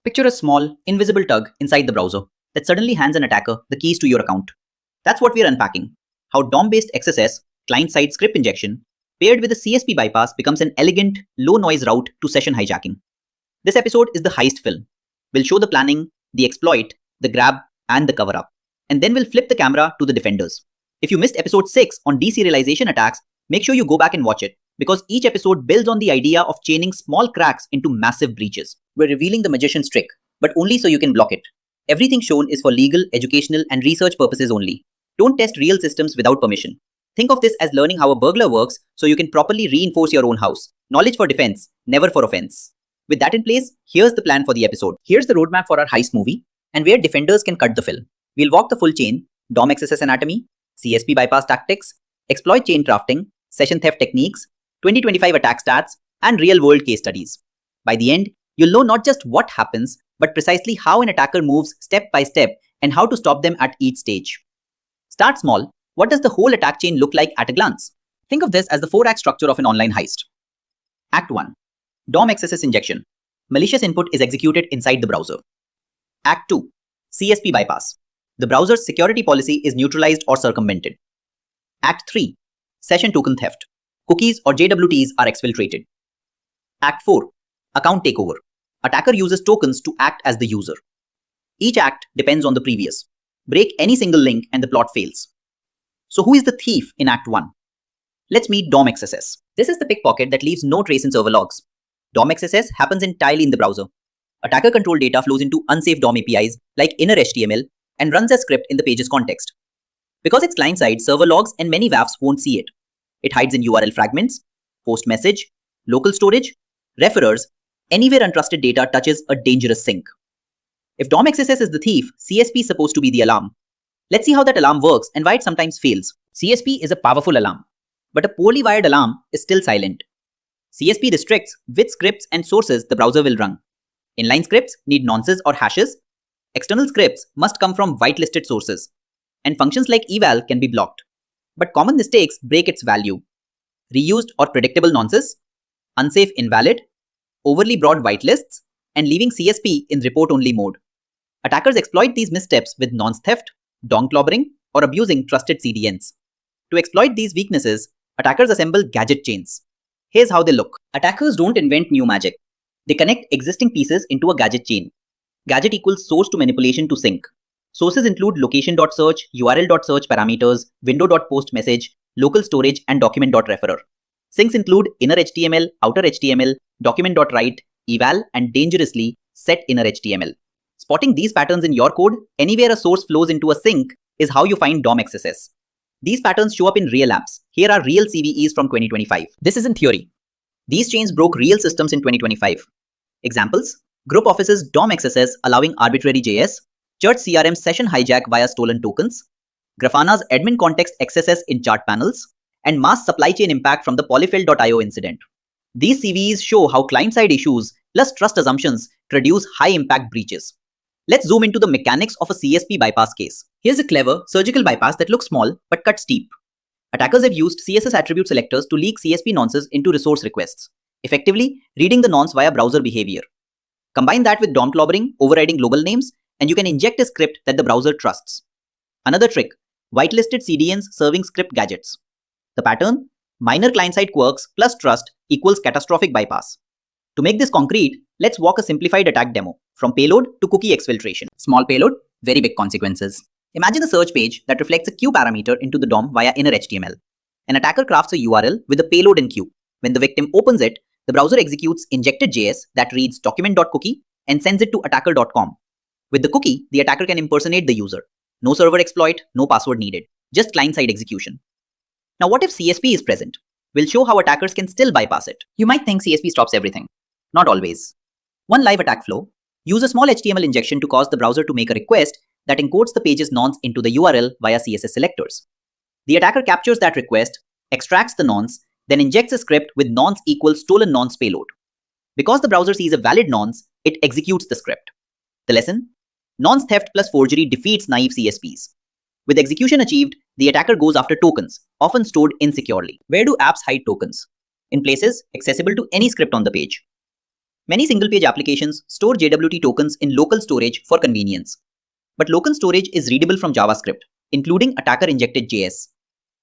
Picture a small, invisible tug inside the browser that suddenly hands an attacker the keys to your account. That's what we're unpacking. How DOM-based XSS, client-side script injection, paired with a CSP bypass becomes an elegant, low-noise route to session hijacking. This episode is the heist film. We'll show the planning, the exploit, the grab, and the cover-up. And then we'll flip the camera to the defenders. If you missed episode 6 on deserialization attacks, make sure you go back and watch it, because each episode builds on the idea of chaining small cracks into massive breaches. We're revealing the magician's trick, but only so you can block it. Everything shown is for legal, educational, and research purposes only. Don't test real systems without permission. Think of this as learning how a burglar works so you can properly reinforce your own house. Knowledge for defense, never for offense. With that in place, here's the plan for the episode. Here's the roadmap for our heist movie, and where defenders can cut the fill. We'll walk the full chain: DOM XSS anatomy, CSP bypass tactics, exploit chain crafting, session theft techniques, 2025 attack stats, and real-world case studies. By the end, you'll know not just what happens, but precisely how an attacker moves step by step and how to stop them at each stage. Start small. What does the whole attack chain look like at a glance? Think of this as the 4-act structure of an online heist. Act 1. DOM XSS injection. Malicious input is executed inside the browser. Act 2. CSP bypass. The browser's security policy is neutralized or circumvented. Act 3. Session token theft. Cookies or JWTs are exfiltrated. Act 4. Account takeover. Attacker uses tokens to act as the user. Each act depends on the previous. Break any single link and the plot fails. So who is the thief in Act 1? Let's meet DOM XSS. This is the pickpocket that leaves no trace in server logs. DOM XSS happens entirely in the browser. Attacker control data flows into unsafe DOM APIs like inner HTML and runs as script in the page's context. Because it's client-side, server logs and many WAFs won't see it. It hides in URL fragments, post message, local storage, referrers, anywhere untrusted data touches a dangerous sink. If DOM XSS is the thief, CSP is supposed to be the alarm. Let's see how that alarm works and why it sometimes fails. CSP is a powerful alarm, but a poorly wired alarm is still silent. CSP restricts which scripts and sources the browser will run. Inline scripts need nonces or hashes. External scripts must come from whitelisted sources. And functions like eval can be blocked. But common mistakes break its value. Reused or predictable nonces, unsafe invalid, overly broad whitelists, and leaving CSP in report-only mode. Attackers exploit these missteps with nonce theft, DOM clobbering, or abusing trusted CDNs. To exploit these weaknesses, attackers assemble gadget chains. Here's how they look. Attackers don't invent new magic. They connect existing pieces into a gadget chain. Gadget equals source to manipulation to sync. Sources include location.search, url.search parameters, window.postMessage, local storage, and document.referrer. Syncs include inner HTML, outer HTML, document.write, eval, and dangerously set inner HTML. Spotting these patterns in your code, anywhere a source flows into a sync, is how you find DOM XSS. These patterns show up in real apps. Here are real CVEs from 2025. This isn't theory. These chains broke real systems in 2025. Examples: Group Office's DOM XSS allowing arbitrary JS, Church CRM session hijack via stolen tokens, Grafana's admin context XSS in chart panels, and mass supply chain impact from the polyfill.io incident. These CVEs show how client-side issues plus trust assumptions produce high-impact breaches. Let's zoom into the mechanics of a CSP bypass case. Here's a clever, surgical bypass that looks small but cuts deep. Attackers have used CSS attribute selectors to leak CSP nonces into resource requests, effectively reading the nonce via browser behavior. Combine that with DOM clobbering, overriding global names, and you can inject a script that the browser trusts. Another trick: whitelisted CDNs serving script gadgets. The pattern: minor client-side quirks plus trust equals catastrophic bypass. To make this concrete, let's walk a simplified attack demo, from payload to cookie exfiltration. Small payload, very big consequences. Imagine a search page that reflects a queue parameter into the DOM via inner HTML. An attacker crafts a URL with a payload in queue. When the victim opens it, the browser executes injected.js that reads document.cookie and sends it to attacker.com. With the cookie, the attacker can impersonate the user. No server exploit, no password needed, just client-side execution. Now what if CSP is present? We'll show how attackers can still bypass it. You might think CSP stops everything. Not always. One live attack flow: use a small HTML injection to cause the browser to make a request that encodes the page's nonce into the URL via CSS selectors. The attacker captures that request, extracts the nonce, then injects a script with nonce equals stolen nonce payload. Because the browser sees a valid nonce, it executes the script. The lesson: nonce theft plus forgery defeats naive CSPs. With execution achieved, the attacker goes after tokens, often stored insecurely. Where do apps hide tokens? In places accessible to any script on the page. Many single-page applications store JWT tokens in local storage for convenience. But local storage is readable from JavaScript, including attacker-injected JS.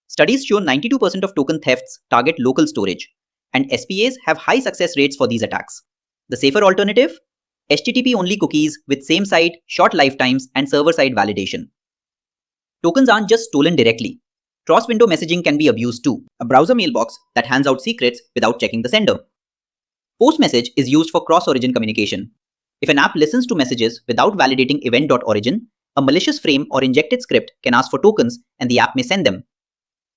Studies show 92% of token thefts target local storage, and SPAs have high success rates for these attacks. The safer alternative? HTTP-only cookies with same-site, short lifetimes, and server-side validation. Tokens aren't just stolen directly. Cross-window messaging can be abused too, a browser mailbox that hands out secrets without checking the sender. Post-message is used for cross-origin communication. If an app listens to messages without validating event.origin, a malicious frame or injected script can ask for tokens and the app may send them.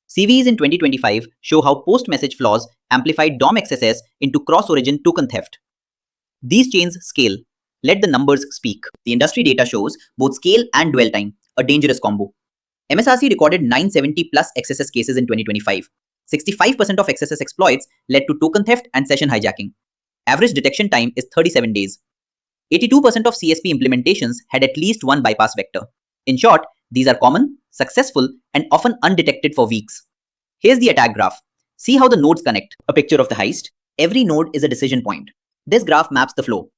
CVEs in 2025 show how post-message flaws amplified DOM XSS into cross-origin token theft. These chains scale. Let the numbers speak. The industry data shows both scale and dwell time, a dangerous combo. MSRC recorded 970 plus XSS cases in 2025. 65% of XSS exploits led to token theft and session hijacking. Average detection time is 37 days. 82% of CSP implementations had at least one bypass vector. In short, these are common, successful, and often undetected for weeks. Here's the attack graph. See how the nodes connect. A picture of the heist. Every node is a decision point. This graph maps the flow.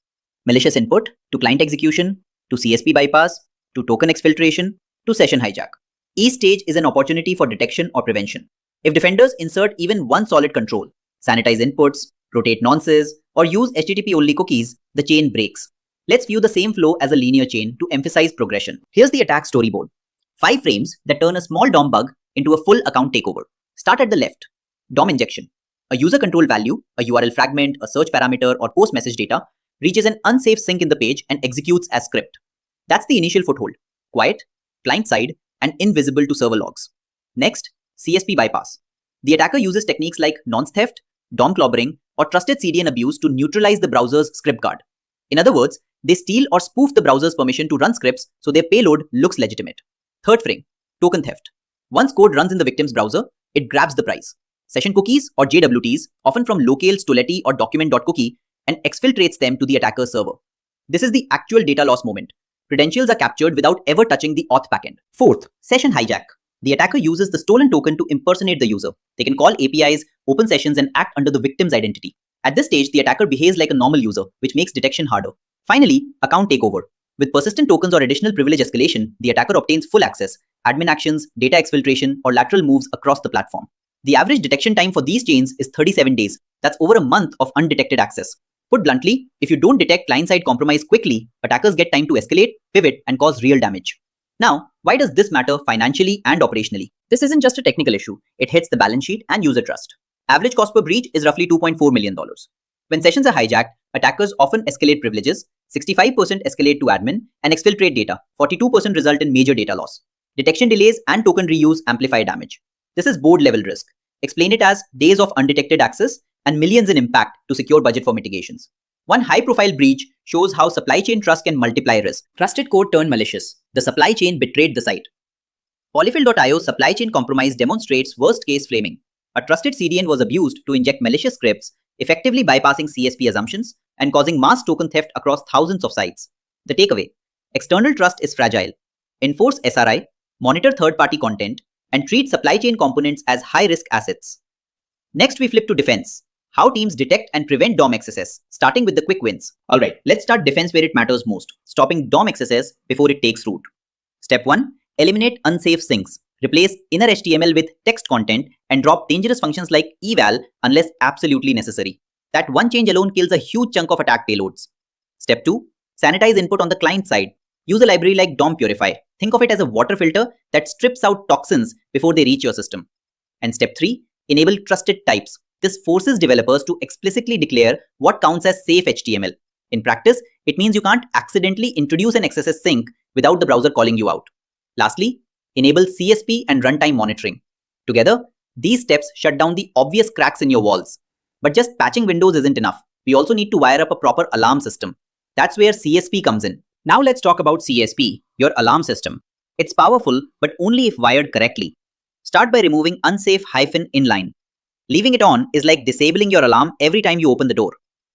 Malicious input to client execution, to CSP bypass, to token exfiltration, to session hijack. Each stage is an opportunity for detection or prevention. If defenders insert even one solid control, sanitize inputs, rotate nonces, or use HTTP-only cookies, the chain breaks. Let's view the same flow as a linear chain to emphasize progression. Here's the attack storyboard. 5 frames that turn a small DOM bug into a full account takeover. Start at the left. DOM injection. A user control value, a URL fragment, a search parameter, or post message data reaches an unsafe sink in the page and executes as script. That's the initial foothold. Quiet, client side, and invisible to server logs. Next, CSP bypass. The attacker uses techniques like nonce theft, DOM clobbering, or trusted CDN abuse to neutralize the browser's script guard. In other words, they steal or spoof the browser's permission to run scripts so their payload looks legitimate. Third frame, token theft. Once code runs in the victim's browser, it grabs the prize. Session cookies or JWTs, often from locale, stoleti, or document.cookie, and exfiltrates them to the attacker's server. This is the actual data loss moment. Credentials are captured without ever touching the auth backend. Fourth, session hijack. The attacker uses the stolen token to impersonate the user. They can call APIs, open sessions, and act under the victim's identity. At this stage, the attacker behaves like a normal user, which makes detection harder. Finally, account takeover. With persistent tokens or additional privilege escalation, the attacker obtains full access, admin actions, data exfiltration, or lateral moves across the platform. The average detection time for these chains is 37 days. That's over a month of undetected access. Put bluntly, if you don't detect client-side compromise quickly, attackers get time to escalate, pivot, and cause real damage. Now, why does this matter financially and operationally? This isn't just a technical issue. It hits the balance sheet and user trust. Average cost per breach is roughly $2.4 million. When sessions are hijacked, attackers often escalate privileges, 65% escalate to admin, and exfiltrate data. 42% result in major data loss. Detection delays and token reuse amplify damage. This is board-level risk. Explain it as days of undetected access and millions in impact to secure budget for mitigations. One high-profile breach shows how supply chain trust can multiply risk. Trusted code turned malicious. The supply chain betrayed the site. Polyfill.io's supply chain compromise demonstrates worst-case framing. A trusted CDN was abused to inject malicious scripts, effectively bypassing CSP assumptions and causing mass token theft across thousands of sites. The takeaway: external trust is fragile. Enforce SRI, monitor third-party content, and treat supply chain components as high-risk assets. Next, we flip to defense. How teams detect and prevent DOM XSS, starting with the quick wins. Alright, let's start defense where it matters most, stopping DOM XSS before it takes root. Step 1. Eliminate unsafe sinks. Replace inner HTML with text content and drop dangerous functions like eval unless absolutely necessary. That one change alone kills a huge chunk of attack payloads. Step 2. Sanitize input on the client side. Use a library like DOM Purify. Think of it as a water filter that strips out toxins before they reach your system. And step 3. Enable trusted types. This forces developers to explicitly declare what counts as safe HTML. In practice, it means you can't accidentally introduce an XSS sink without the browser calling you out. Lastly, enable CSP and runtime monitoring. Together, these steps shut down the obvious cracks in your walls. But just patching Windows isn't enough. We also need to wire up a proper alarm system. That's where CSP comes in. Now let's talk about CSP, your alarm system. It's powerful, but only if wired correctly. Start by removing unsafe -inline. Leaving it on is like disabling your alarm every time you open the door.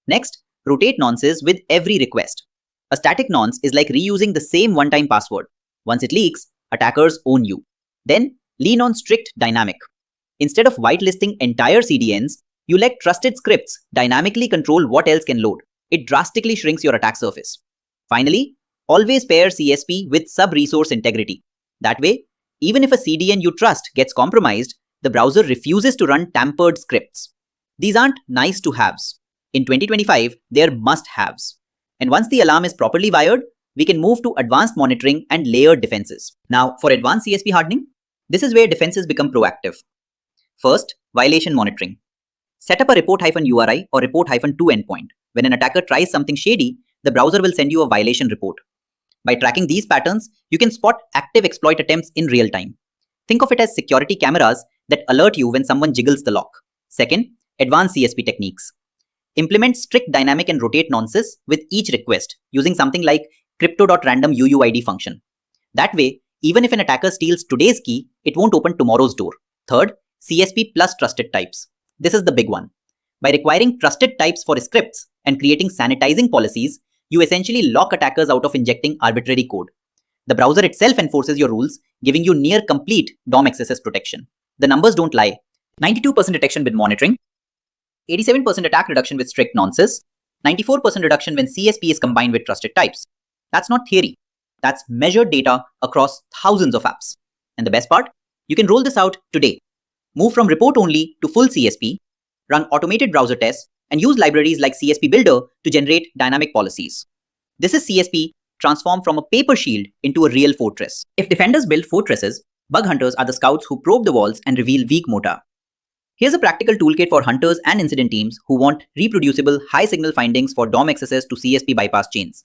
Next, rotate nonces with every request. A static nonce is like reusing the same one-time password. Once it leaks, attackers own you. Then, lean on strict dynamic. Instead of whitelisting entire CDNs, you let trusted scripts dynamically control what else can load. it drastically shrinks your attack surface. Finally, always pair CSP with sub-resource integrity. That way, even if a CDN you trust gets compromised, the browser refuses to run tampered scripts. These aren't nice to haves. In 2025, they're must-haves. And once the alarm is properly wired, we can move to advanced monitoring and layered defenses. Now, for advanced CSP hardening, this is where defenses become proactive. First, violation monitoring. Set up a report-URI or report-2 endpoint. When an attacker tries something shady, the browser will send you a violation report. By tracking these patterns, you can spot active exploit attempts in real time. Think of it as security cameras that alert you when someone jiggles the lock. Second, advanced CSP techniques. Implement strict dynamic and rotate nonces with each request using something like crypto.random UUID function. That way, even if an attacker steals today's key, it won't open tomorrow's door. Third, CSP plus trusted types. This is the big one. By requiring trusted types for scripts and creating sanitizing policies, you essentially lock attackers out of injecting arbitrary code. The browser itself enforces your rules, giving you near complete DOM XSS protection. The numbers don't lie. 92% detection with monitoring, 87% attack reduction with strict nonces, 94% reduction when CSP is combined with trusted types. That's not theory. That's measured data across thousands of apps. And the best part? You can roll this out today. Move from report only to full CSP, run automated browser tests, and use libraries like CSP Builder to generate dynamic policies. This is CSP transformed from a paper shield into a real fortress. If defenders build fortresses, bug hunters are the scouts who probe the walls and reveal weak mortar. Here's a practical toolkit for hunters and incident teams who want reproducible high-signal findings for DOM XSS to CSP bypass chains.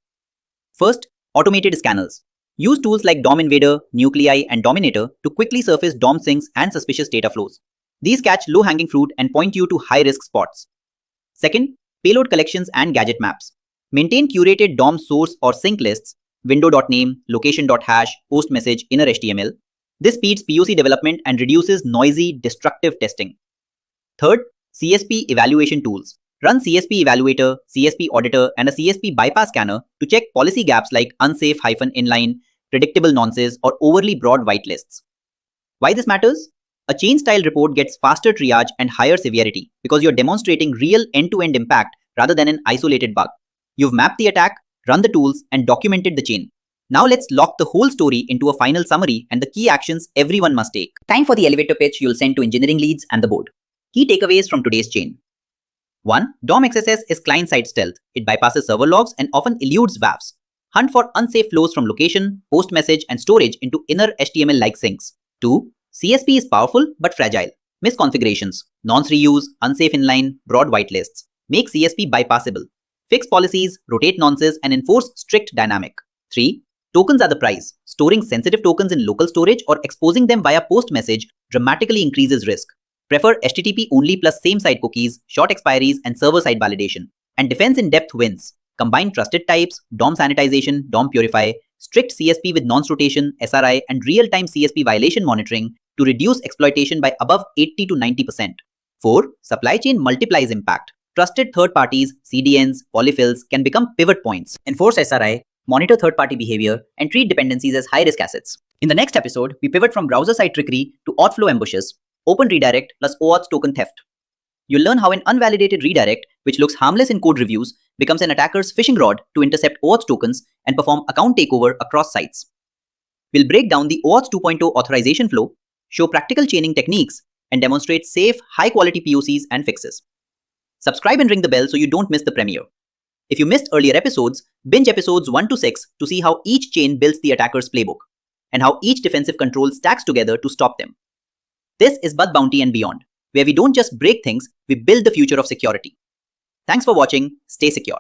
First, automated scanners. Use tools like DOM Invader, Nuclei, and Dominator to quickly surface DOM syncs and suspicious data flows. These catch low-hanging fruit and point you to high-risk spots. Second, payload collections and gadget maps. Maintain curated DOM source or sync lists, window.name, location.hash, post message, inner HTML. This speeds POC development and reduces noisy, destructive testing. Third, CSP evaluation tools. Run CSP Evaluator, CSP Auditor, and a CSP bypass scanner to check policy gaps like unsafe-inline, predictable nonces, or overly broad whitelists. Why this matters? A chain-style report gets faster triage and higher severity because you're demonstrating real end-to-end impact rather than an isolated bug. You've mapped the attack, run the tools, and documented the chain. Now let's lock the whole story into a final summary and the key actions everyone must take. Time for the elevator pitch you'll send to engineering leads and the board. Key takeaways from today's chain. 1. DOM XSS is client-side stealth. It bypasses server logs and often eludes WAFs. Hunt for unsafe flows from location, post message, and storage into inner HTML-like syncs. 2. CSP is powerful but fragile. Misconfigurations, nonce reuse, unsafe inline, broad whitelists. Make CSP bypassable. Fix policies, rotate nonces, and enforce strict dynamic. 3. Tokens are the prize. Storing sensitive tokens in local storage or exposing them via post message dramatically increases risk. Prefer HTTP only plus same-side cookies, short expiries, and server-side validation. And defense in depth wins. Combine trusted types, DOM sanitization, DOM purify, strict CSP with nonce rotation, SRI, and real-time CSP violation monitoring to reduce exploitation by above 80 to 90%. 4. Supply chain multiplies impact. Trusted third parties, CDNs, polyfills can become pivot points. Enforce SRI, monitor third-party behavior, and treat dependencies as high-risk assets. In the next episode, we pivot from browser-side trickery to auth flow ambushes, open redirect plus OAuth token theft. You'll learn how an unvalidated redirect, which looks harmless in code reviews, becomes an attacker's fishing rod to intercept OAuth tokens and perform account takeover across sites. We'll break down the OAuth 2.0 authorization flow, show practical chaining techniques, and demonstrate safe, high-quality POCs and fixes. Subscribe and ring the bell so you don't miss the premiere. If you missed earlier episodes, binge episodes 1 to 6 to see how each chain builds the attacker's playbook, and how each defensive control stacks together to stop them. This is Bug Bounty and Beyond, where we don't just break things, we build the future of security. Thanks for watching. Stay secure.